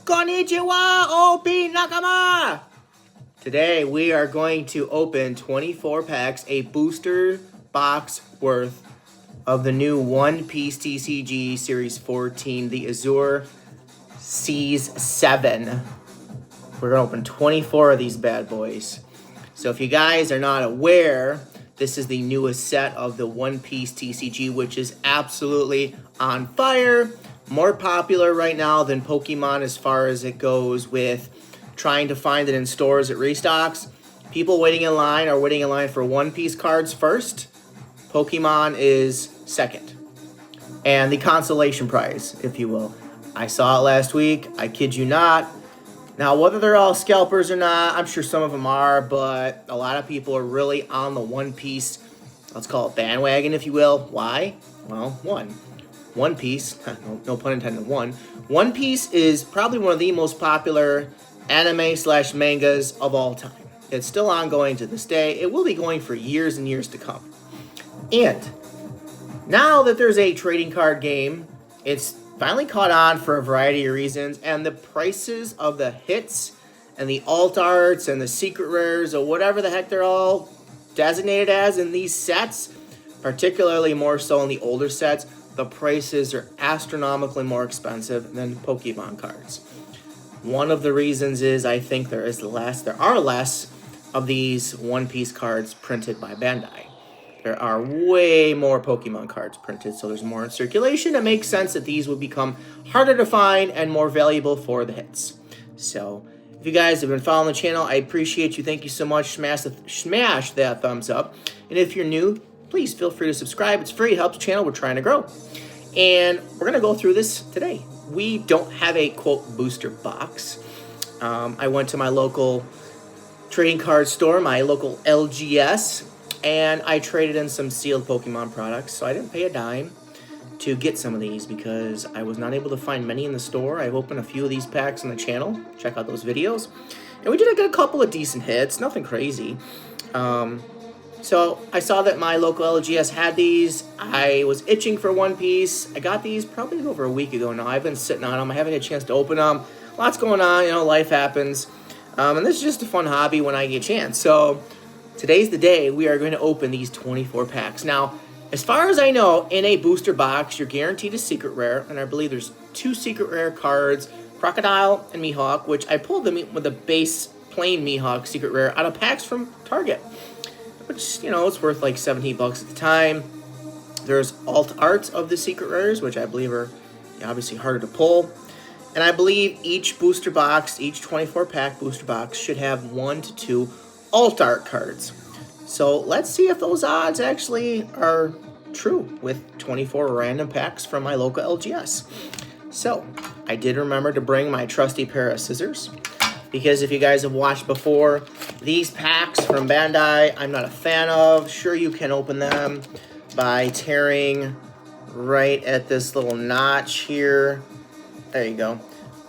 Konnichiwa, OP Nakama! Today we are going to open 24 packs, a booster box worth of the new One Piece TCG Series 14, the Azure Seas 7. We're going to open 24 of these bad boys. So if you guys are not aware, this is the newest set of the One Piece TCG, which is absolutely on fire. More popular right now than Pokemon as far as it goes with trying to find it in stores at restocks. People waiting in line are waiting in line for One Piece cards first. Pokemon is second. And the consolation prize, if you will. I saw it last week. I kid you not. Now, whether they're all scalpers or not, I'm sure some of them are, but a lot of people are really on the One Piece, let's call it bandwagon, if you will. Why? Well, One Piece, no pun intended, One Piece is probably one of the most popular anime/mangas of all time. It's still ongoing to this day. It will be going for years and years to come. And now that there's a trading card game, it's finally caught on for a variety of reasons, and the prices of the hits and the alt arts and the secret rares or whatever the heck they're all designated as in these sets, particularly more so in the older sets, the prices are astronomically more expensive than Pokemon cards. One of the reasons is I think there are less of these One Piece cards printed by Bandai. There are way more Pokemon cards printed, so there's more in circulation. It makes sense that these would become harder to find and more valuable for the hits. So, if you guys have been following the channel, I appreciate you. Thank you so much. Smash that thumbs up. And if you're new, please feel free to subscribe. It's free. It helps the channel. We're trying to grow. And we're going to go through this today. We don't have a, quote, booster box. I went to my local trading card store, my local LGS, and I traded in some sealed Pokemon products, so I didn't pay a dime to get some of these because I was not able to find many in the store. I've opened a few of these packs on the channel. Check out those videos. And we did get a couple of decent hits, nothing crazy. So I saw that my local LGS had these. I was itching for One Piece. I got these probably over a week ago now. I've been sitting on them. I haven't had a chance to open them. Lots going on, life happens. And this is just a fun hobby when I get a chance. So today's the day we are going to open these 24 packs. Now, as far as I know, in a booster box, you're guaranteed a secret rare, and I believe there's 2 secret rare cards, Crocodile and Mihawk, which I pulled them with the base plain Mihawk secret rare out of packs from Target, which, it's worth like $17 at the time. There's alt arts of the secret rares, which I believe are obviously harder to pull. And I believe each booster box, each 24-pack booster box should have 1 to 2 alt art cards. So let's see if those odds actually are true with 24 random packs from my local LGS. So I did remember to bring my trusty pair of scissors, because if you guys have watched before, these packs from Bandai I'm not a fan of. Sure, you can open them by tearing right at this little notch here. There you go.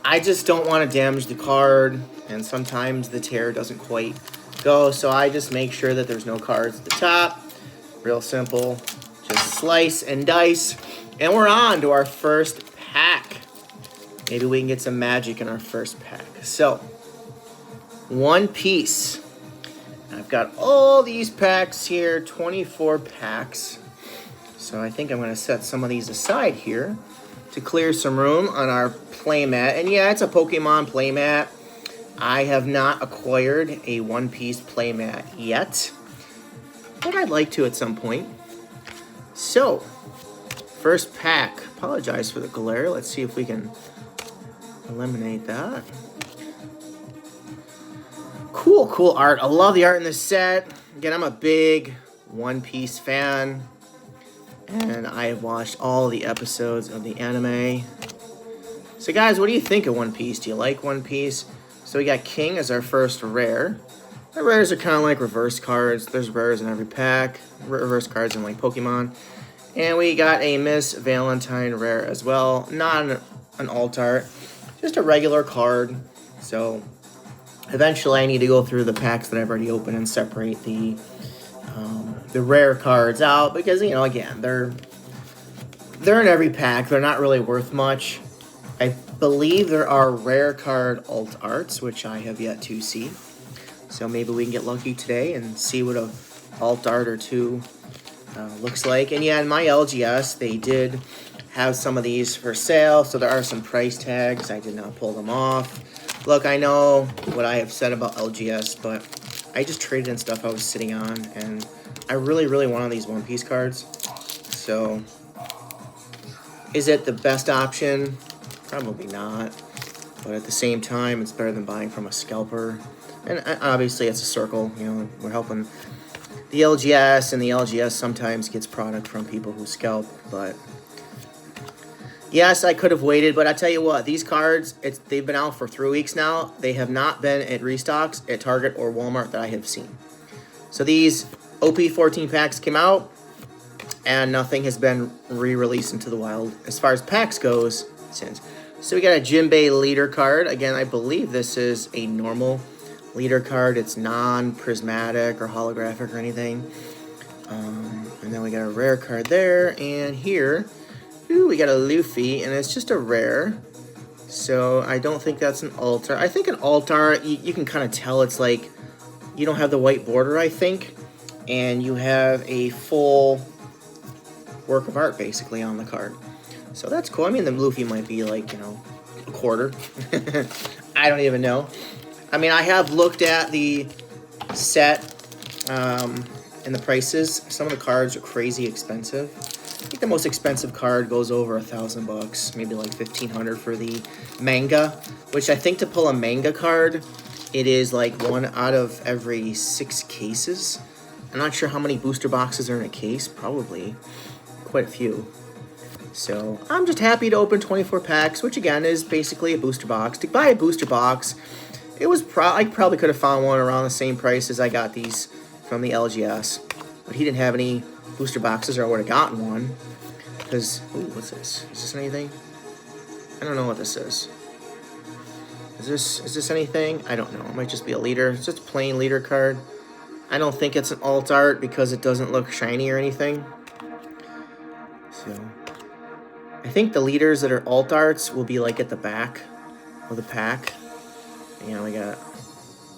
I just don't want to damage the card, and sometimes the tear doesn't quite go, so I just make sure that there's no cards at the top. Real simple. Just slice and dice. And we're on to our first pack. Maybe we can get some magic in our first pack. So, One Piece. I've got all these packs here, 24 packs. So I think I'm going to set some of these aside here to clear some room on our playmat. And yeah, it's a Pokemon playmat. I have not acquired a One Piece playmat yet, but I'd like to at some point. So, first pack. Apologize for the glare. Let's see if we can eliminate that. Cool art. I love the art in this set. Again, I'm a big One Piece fan, and I have watched all the episodes of the anime. So guys, what do you think of One Piece? Do you like One Piece? So we got King as our first rare. The rares are kind of like reverse cards. There's rares in every pack. Reverse cards in like Pokemon. And we got a Miss Valentine rare as well. Not an alt art. Just a regular card. So eventually I need to go through the packs that I've already opened and separate the rare cards out. Because, again, they're in every pack. They're not really worth much. I believe there are rare card alt arts, which I have yet to see. So maybe we can get lucky today and see what a alt art or two looks like. And yeah, in my LGS, they did have some of these for sale, so there are some price tags. I did not pull them off. Look, I know what I have said about LGS, but I just traded in stuff I was sitting on, and I really, really wanted these One Piece cards. So, is it the best option? Probably not. But at the same time, it's better than buying from a scalper. And obviously, it's a circle. You know, we're helping the LGS, and the LGS sometimes gets product from people who scalp. But yes, I could have waited. But I tell you what, these cards, they've been out for 3 weeks now. They have not been at restocks at Target or Walmart that I have seen. So these OP 14 packs came out, and nothing has been re-released into the wild as far as packs goes since. So we got a Jinbei leader card. Again, I believe this is a normal leader card. It's non-prismatic or holographic or anything. And then we got a rare card there. And here, we got a Luffy, and it's just a rare. So I don't think that's an altar. I think an altar, you can kind of tell it's like, you don't have the white border, I think. And you have a full work of art, basically, on the card. So that's cool. I mean, the Luffy might be like, you know, a quarter. I don't even know. I mean, I have looked at the set and the prices. Some of the cards are crazy expensive. I think the most expensive card goes over $1,000, maybe like $1,500 for the manga, which I think to pull a manga card, it is like 1 out of every 6 cases. I'm not sure how many booster boxes are in a case. Probably quite a few. So I'm just happy to open 24 packs, which again is basically a booster box. To buy a booster box, it was I probably could have found one around the same price as I got these from the LGS, but he didn't have any booster boxes, or I would have gotten one. Because, ooh, what's this? Is this anything? I don't know what this is. Is this anything? I don't know. It might just be a leader. It's just a plain leader card. I don't think it's an alt art because it doesn't look shiny or anything. So I think the leaders that are alt arts will be like at the back of the pack. You know, we got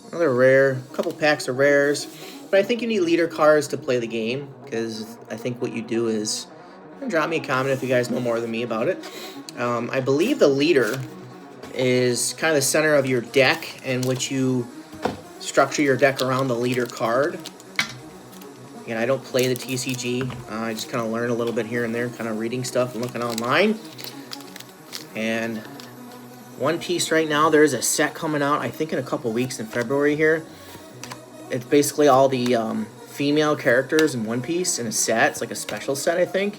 another rare, a couple packs of rares. But I think you need leader cards to play the game, because I think what you do is, drop me a comment if you guys know more than me about it. I believe the leader is kind of the center of your deck, in which you structure your deck around the leader card. Again, I don't play the TCG. I just kind of learn a little bit here and there, kind of reading stuff and looking online. And One Piece right now, there's a set coming out, I think in a couple weeks in February here. It's basically all the female characters in One Piece in a set. It's like a special set, I think.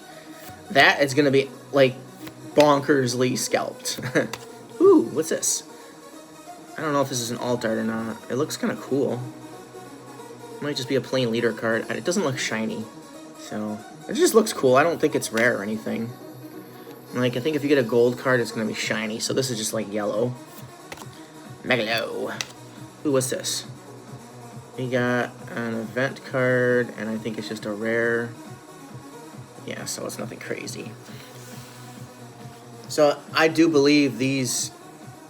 That is going to be like bonkersly scalped. Ooh, what's this? I don't know if this is an alt art or not. It looks kind of cool. It might just be a plain leader card. It doesn't look shiny. So, it just looks cool. I don't think it's rare or anything. Like, I think if you get a gold card, it's going to be shiny. So this is just like yellow. Megalo. Ooh, what's this? We got an event card, and I think it's just a rare. Yeah, so it's nothing crazy. So I do believe these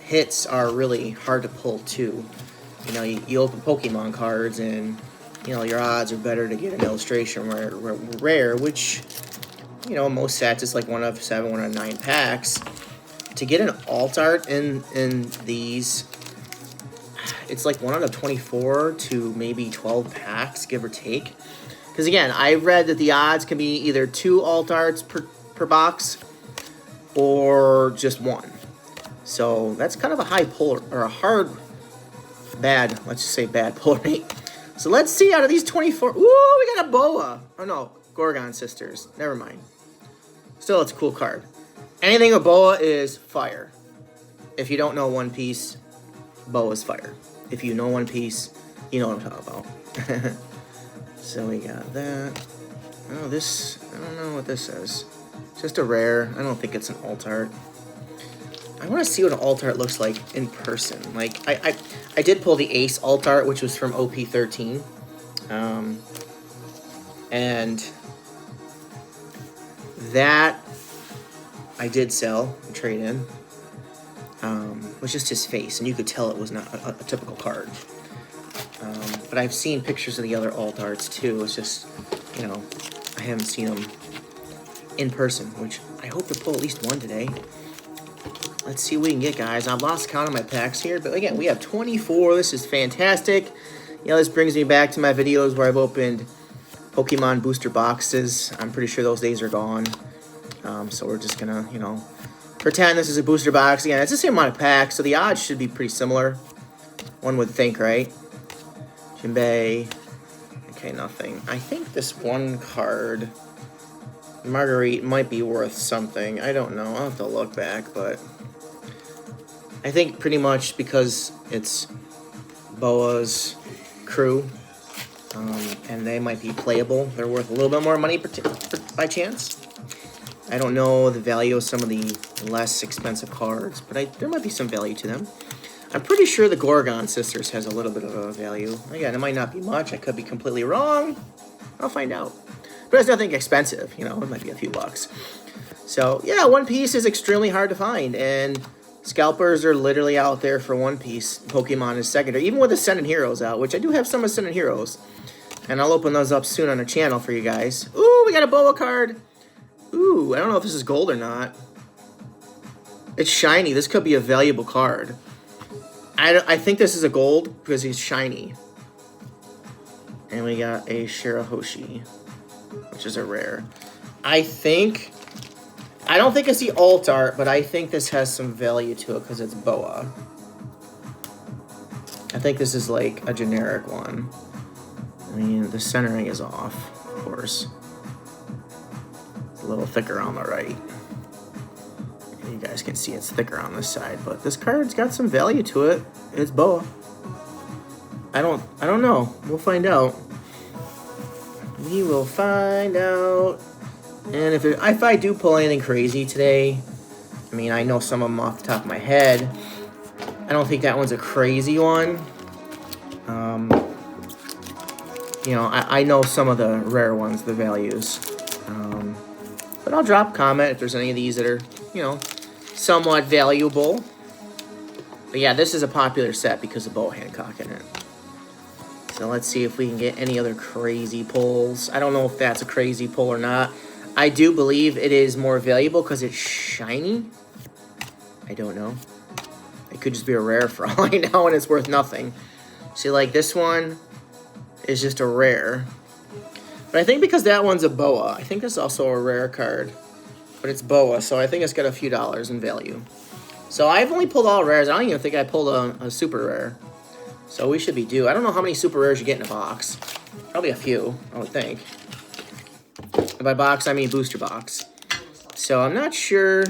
hits are really hard to pull too. You know, you open Pokemon cards, and you know your odds are better to get an illustration rare, which, you know, most sets it's like 1 of 7, 1 of 9 packs. To get an alt art in these, it's like 1 out of 24 to maybe 12 packs, give or take. Because again, I read that the odds can be either 2 alt arts per box, or just 1. So that's kind of a high pull, or a bad, let's just say bad pull rate. So let's see, out of these 24, ooh, we got a Boa. Oh no, Gorgon Sisters. Never mind. Still, it's a cool card. Anything with Boa is fire. If you don't know One Piece, Boa's fire. If you know One Piece, you know what I'm talking about. So we got that. Oh, this, I don't know what this is. Just a rare. I don't think it's an alt art. I want to see what an alt art looks like in person. Like, I did pull the Ace alt art, which was from OP13. And that I did sell, trade in. was just his face, and you could tell it was not a typical card. But I've seen pictures of the other alt arts too. It's just, you know, I haven't seen them in person, which I hope to pull at least one today. Let's see what we can get, guys. I've lost count of my packs here, but again, we have 24. This is fantastic. You know, this brings me back to my videos where I've opened Pokemon booster boxes. I'm pretty sure those days are gone. So we're just gonna, you know, pretend this is a booster box. Again, it's the same amount of packs, so the odds should be pretty similar. One would think, right? Jinbei. Okay, nothing. I think this one card, Marguerite, might be worth something. I don't know. I'll have to look back, but I think pretty much because it's Boa's crew, and they might be playable, they're worth a little bit more money by chance. I don't know the value of some of the less expensive cards, but there might be some value to them. I'm pretty sure the Gorgon Sisters has a little bit of a value. Again, it might not be much. I could be completely wrong. I'll find out. But it's nothing expensive. You know, it might be a few bucks. So, yeah, One Piece is extremely hard to find. And scalpers are literally out there for One Piece. Pokemon is secondary. Even with Ascendant Heroes out, which I do have some Ascendant Heroes. And I'll open those up soon on the channel for you guys. Ooh, we got a Boa card. Ooh, I don't know if this is gold or not. It's shiny. This could be a valuable card. I think this is a gold because he's shiny. And we got a Shirahoshi, which is a rare. I don't think it's the alt art, but I think this has some value to it because it's Boa. I think this is like a generic one. I mean, the centering is off, of course. It's a little thicker on the right. You guys can see it's thicker on this side, but this card's got some value to it. It's Boa. I don't know. We'll find out. We will find out. And if I do pull anything crazy today, I mean, I know some of them off the top of my head. I don't think that one's a crazy one. You know, I know some of the rare ones, the values. But I'll drop a comment if there's any of these that are, you know, somewhat valuable. But yeah, this is a popular set because of Boa Hancock in it. So let's see if we can get any other crazy pulls. I don't know if that's a crazy pull or not. I do believe it is more valuable because it's shiny. I don't know. It could just be a rare for all I know and it's worth nothing. See, like this one is just a rare. But I think because that one's a Boa, I think this is also a rare card. But it's Boa, so I think it's got a few dollars in value. So I've only pulled all rares. I don't even think I pulled a super rare. So we should be due. I don't know how many super rares you get in a box. Probably a few, I would think. And by box, I mean booster box. So I'm not sure.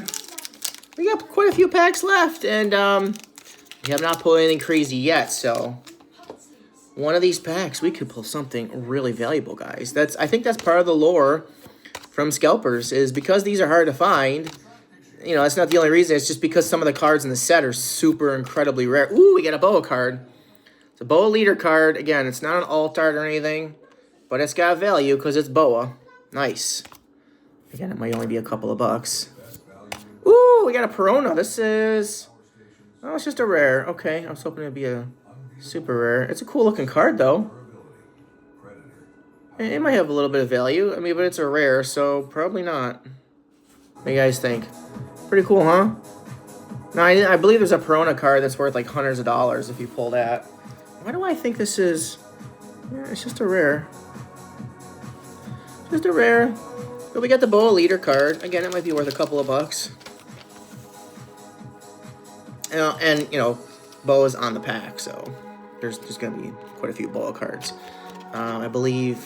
We got quite a few packs left, and we have not pulled anything crazy yet. So one of these packs, we could pull something really valuable, guys. I think that's part of the lore from scalpers, is because these are hard to find. You know, that's not the only reason. It's just because some of the cards in the set are super incredibly rare. Ooh, we got a Boa card. It's a Boa leader card. Again, it's not an alt art or anything, but it's got value because it's Boa. Nice. Again, it might only be a couple of bucks. Ooh, we got a Perona. This is... Oh, it's just a rare. Okay, I was hoping it'd be a super rare. It's a cool looking card, though. It might have a little bit of value. I mean, but it's a rare, so probably not. What do you guys think? Pretty cool, huh? No, I believe there's a Perona card that's worth like hundreds of dollars if you pull that. Why do I think this is... Yeah, it's just a rare. Just a rare. But we got the Boa leader card. Again, it might be worth a couple of bucks. And you know, Boa's on the pack, so there's going to be quite a few Boa cards. I believe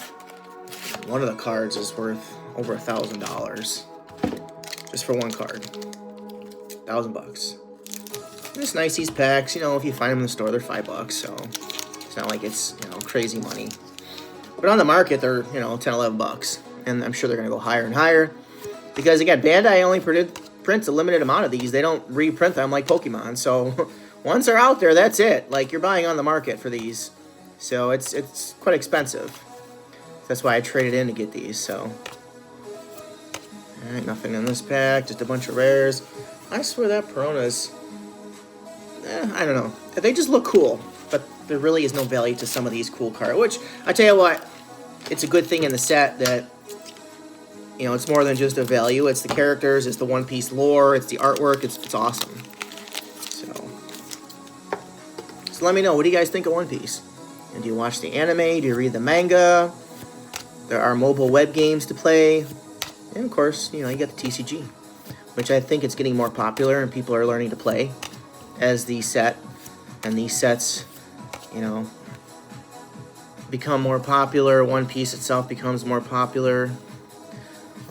one of the cards is worth over $1,000 just for one card. $1,000. It's nice, these packs. You know, if you find them in the store, they're $5, so it's not like it's, you know, crazy money. But on the market, they're, you know, 10, 11 bucks, and I'm sure they're going to go higher and higher because again, Bandai only prints a limited amount of these. They don't reprint them like Pokemon. So once they're out there, that's it. Like, you're buying on the market for these. So it's quite expensive. That's why I traded in to get these. So, all right, nothing in this pack. Just a bunch of rares. I swear that Perona's I don't know. They just look cool, but there really is no value to some of these cool cards. Which, I tell you what, it's a good thing in the set that, you know, it's more than just a value. It's the characters, it's the One Piece lore, it's the artwork, it's awesome. So let me know, what do you guys think of One Piece? And do you watch the anime? Do you read the manga? There are mobile web games to play. And of course, you know, you got the TCG, which I think it's getting more popular and people are learning to play as the set. And these sets, you know, become more popular. One Piece itself becomes more popular.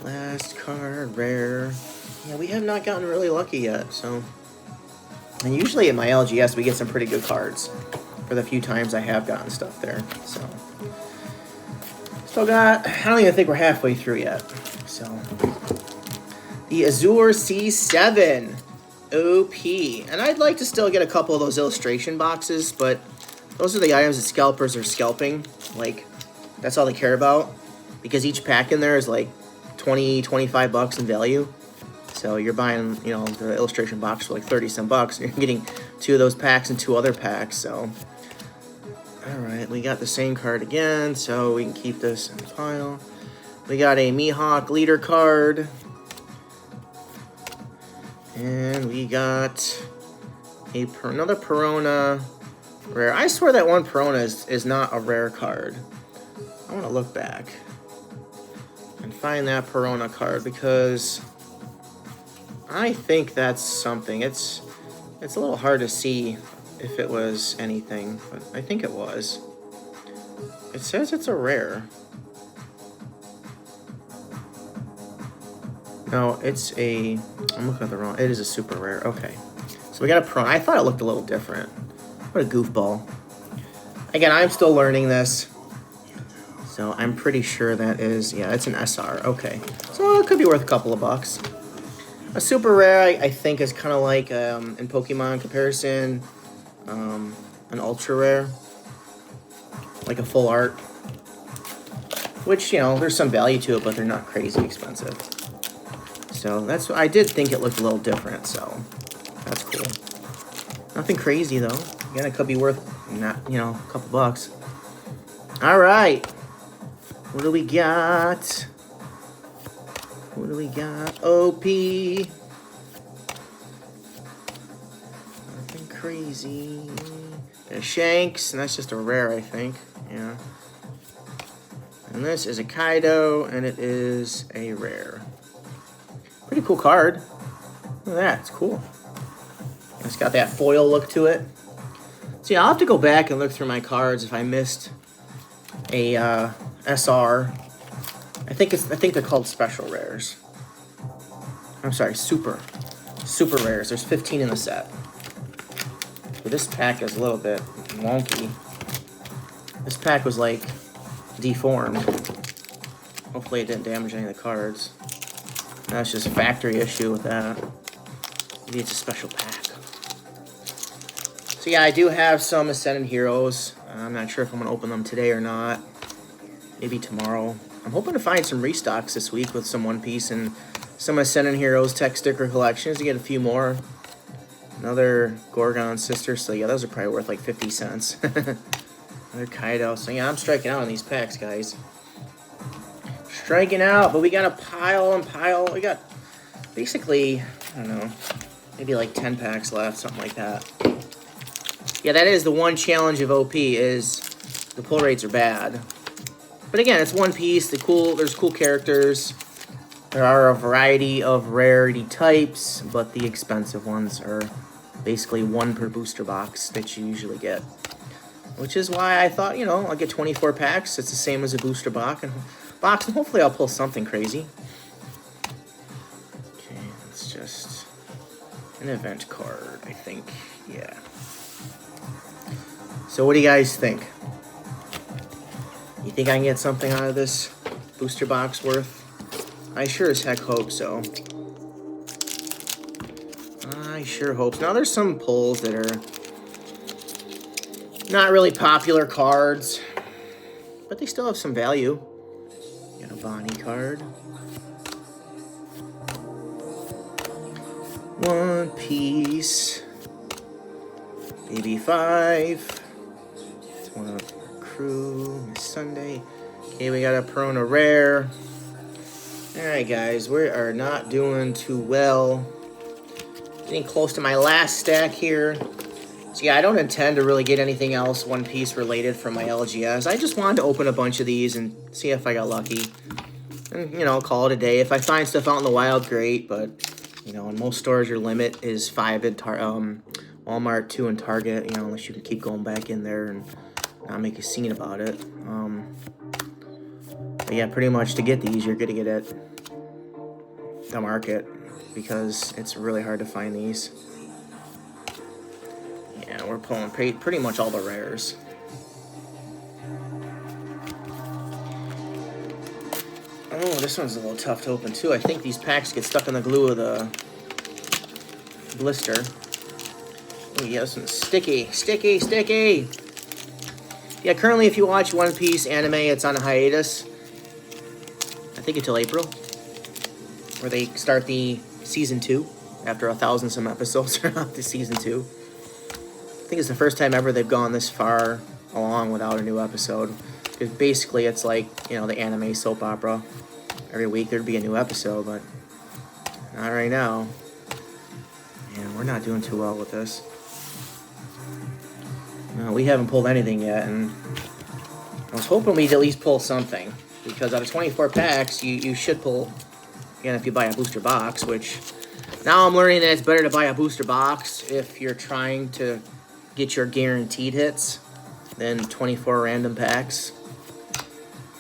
Last card, rare. Yeah, we have not gotten really lucky yet, so. And usually at my LGS, we get some pretty good cards for the few times I have gotten stuff there, so. Still got, I don't even think we're halfway through yet. So, the Azure C7 OP. And I'd like to still get a couple of those illustration boxes, but those are the items that scalpers are scalping. Like, that's all they care about. Because each pack in there is like 20, 25 bucks in value. So you're buying, you know, the illustration box for like 30 some bucks. And you're getting 2 of those packs and 2 other packs, so. Alright, we got the same card again, so we can keep this in the pile. We got a Mihawk leader card. And we got another Perona rare. I swear that one Perona is not a rare card. I want to look back and find that Perona card because I think that's something. It's a little hard to see if it was anything, but I think it was. It says it's a rare. No, it's a, I'm looking at the wrong, it is a super rare. Okay. So we got a Perona. I thought it looked a little different. What a goofball. Again, I'm still learning this. So I'm pretty sure that is, yeah, it's an SR. Okay. So it could be worth a couple of bucks. A super rare, I think, is kind of like, in Pokemon comparison, an ultra rare, like a full art, which, you know, there's some value to it, but they're not crazy expensive. So that's what I did think it looked a little different, so that's cool. Nothing crazy though. Again, it could be worth, not, you know, a couple bucks. All right, what do we got? What do we got? OP. Nothing crazy. A Shanks, and that's just a rare, I think. Yeah. And this is a Kaido, and it is a rare. Pretty cool card. Look at that, it's cool. It's got that foil look to it. So yeah, I'll have to go back and look through my cards if I missed a SR. I think they're called special rares. I'm sorry, super rares. There's 15 in the set. But this pack is a little bit wonky. This pack was like deformed. Hopefully it didn't damage any of the cards. That's just a factory issue with that. Maybe it's a special pack. So yeah, I do have some Ascended Heroes. I'm not sure if I'm going to open them today or not. Maybe tomorrow. I'm hoping to find some restocks this week with some One Piece and some Ascended Heroes tech sticker collections to get a few more. Another Gorgon Sister. So yeah, those are probably worth like 50 cents. Another Kaido. So yeah, I'm striking out on these packs, guys. Striking out, but we got a pile and pile. We got basically, I don't know, maybe like 10 packs left, something like that. Yeah, that is the one challenge of OP is the pull rates are bad. But again, it's One Piece. There's cool characters. There are a variety of rarity types, but the expensive ones are basically 1 per booster box that you usually get. Which is why I thought, you know, I'll get 24 packs. It's the same as a booster box, and hopefully I'll pull something crazy. Okay, it's just an event card, I think. Yeah. So what do you guys think? You think I can get something out of this booster box worth? I sure as heck hope so. I sure hope so. Now there's some pulls that are not really popular cards, but they still have some value. Got a Bonnie card. One Piece. AB5. It's one of our crew. Miss Sunday. Okay, we got a Perona Rare. Alright, guys, we are not doing too well. Getting close to my last stack here. So yeah, I don't intend to really get anything else One Piece related from my LGS. I just wanted to open a bunch of these and see if I got lucky. And, you know, call it a day. If I find stuff out in the wild, great. But, you know, in most stores, your limit is 5 at Walmart, 2 in Target. You know, unless you can keep going back in there and not make a scene about it. But yeah, pretty much to get these, you're going to get at the market. Because it's really hard to find these. Yeah, we're pulling pretty much all the rares. Oh, this one's a little tough to open too. I think these packs get stuck in the glue of the blister. Oh yeah, this one's sticky. Sticky, sticky! Yeah, currently if you watch One Piece anime, it's on a hiatus. I think until April. Where they start the Season 2. After 1,000 some episodes are out to Season 2. I think it's the first time ever they've gone this far along without a new episode. Because basically it's like, you know, the anime soap opera. Every week there'd be a new episode, but not right now. And we're not doing too well with this. No, we haven't pulled anything yet, and I was hoping we'd at least pull something. Because out of 24 packs, you should pull, again, if you buy a booster box, which now I'm learning that it's better to buy a booster box if you're trying to get your guaranteed hits than 24 random packs.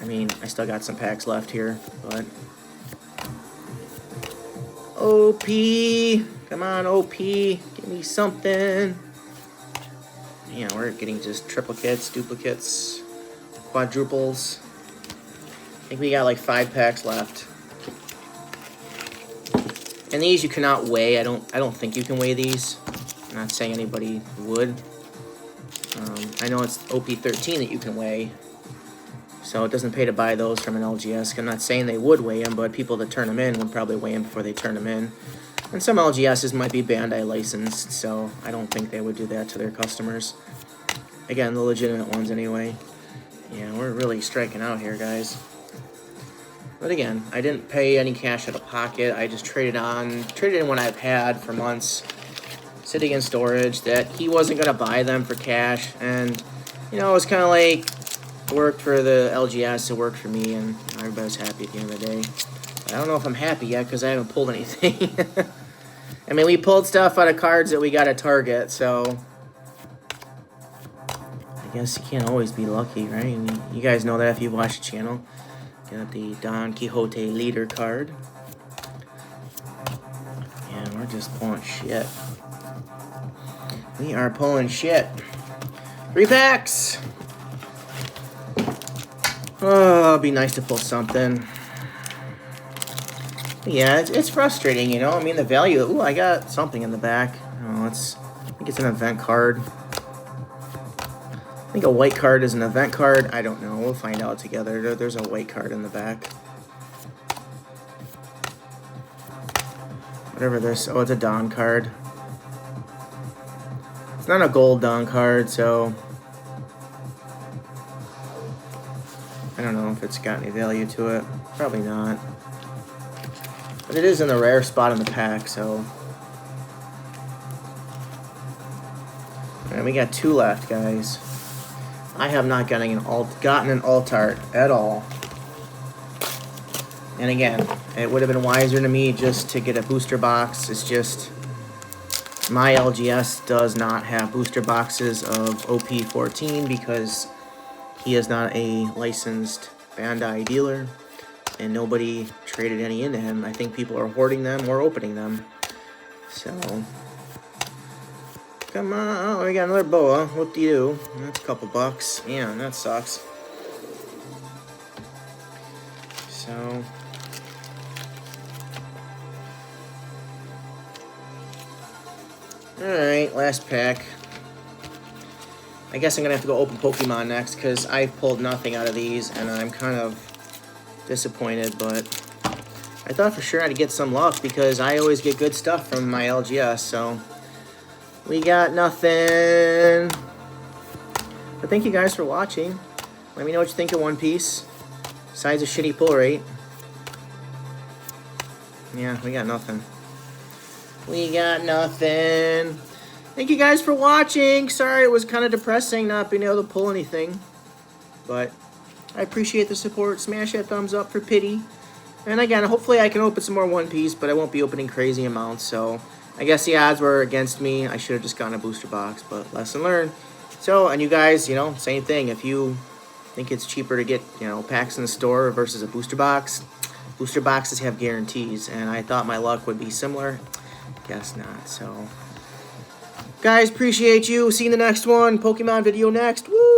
I mean, I still got some packs left here, but OP, come on OP, give me something. Yeah, we're getting just triplicates, duplicates, quadruples. I think we got like 5 packs left. And these you cannot weigh. I don't think you can weigh these. I'm not saying anybody would. I know it's OP13 that you can weigh. So it doesn't pay to buy those from an LGS. I'm not saying they would weigh them, but people that turn them in would probably weigh them before they turn them in. And some LGSs might be Bandai licensed, so I don't think they would do that to their customers. Again, the legitimate ones anyway. Yeah, we're really striking out here, guys. But again, I didn't pay any cash out of pocket. I just traded in what I've had for months, sitting in storage, that he wasn't going to buy them for cash. And, you know, it was kind of like, it worked for the LGS, it worked for me, and everybody's happy at the end of the day. But I don't know if I'm happy yet, because I haven't pulled anything. I mean, we pulled stuff out of cards that we got at Target, so I guess you can't always be lucky, right? I mean, you guys know that if you watch the channel. Got the Don Quixote leader card. And we're just pulling shit. We are pulling shit. 3 packs! Oh, it'd be nice to pull something. Yeah, it's frustrating, you know? I mean, the value... Ooh, I got something in the back. Oh, I think it's an event card. I think a white card is an event card. I don't know. We'll find out together. There's a white card in the back. Whatever this... Oh, it's a Don card. It's not a gold Don card, so... I don't know if it's got any value to it. Probably not. But it is in the rare spot in the pack, so... And we got 2 left, guys. I have not gotten an alt art at all. And again, it would have been wiser to me just to get a booster box. It's just my LGS does not have booster boxes of OP14 because he is not a licensed Bandai dealer and nobody traded any into him. I think people are hoarding them or opening them. So... Come on, oh, we got another boa. What do you do? That's a couple bucks. Yeah, that sucks. So... Alright, last pack. I guess I'm going to have to go open Pokemon next, because I've pulled nothing out of these, and I'm kind of disappointed, but... I thought for sure I'd get some luck, because I always get good stuff from my LGS, so... We got nothing. But thank you guys for watching. Let me know what you think of One Piece. Besides a shitty pull rate. Yeah, we got nothing. We got nothing. Thank you guys for watching. Sorry, it was kind of depressing not being able to pull anything. But I appreciate the support. Smash that thumbs up for pity. And again, hopefully I can open some more One Piece, but I won't be opening crazy amounts. So I guess the odds were against me. I should have just gotten a booster box, but lesson learned. So, and you guys, you know, same thing. If you think it's cheaper to get, you know, packs in the store versus a booster boxes have guarantees. And I thought my luck would be similar. Guess not. So, guys, appreciate you. See you in the next one. Pokemon video next. Woo!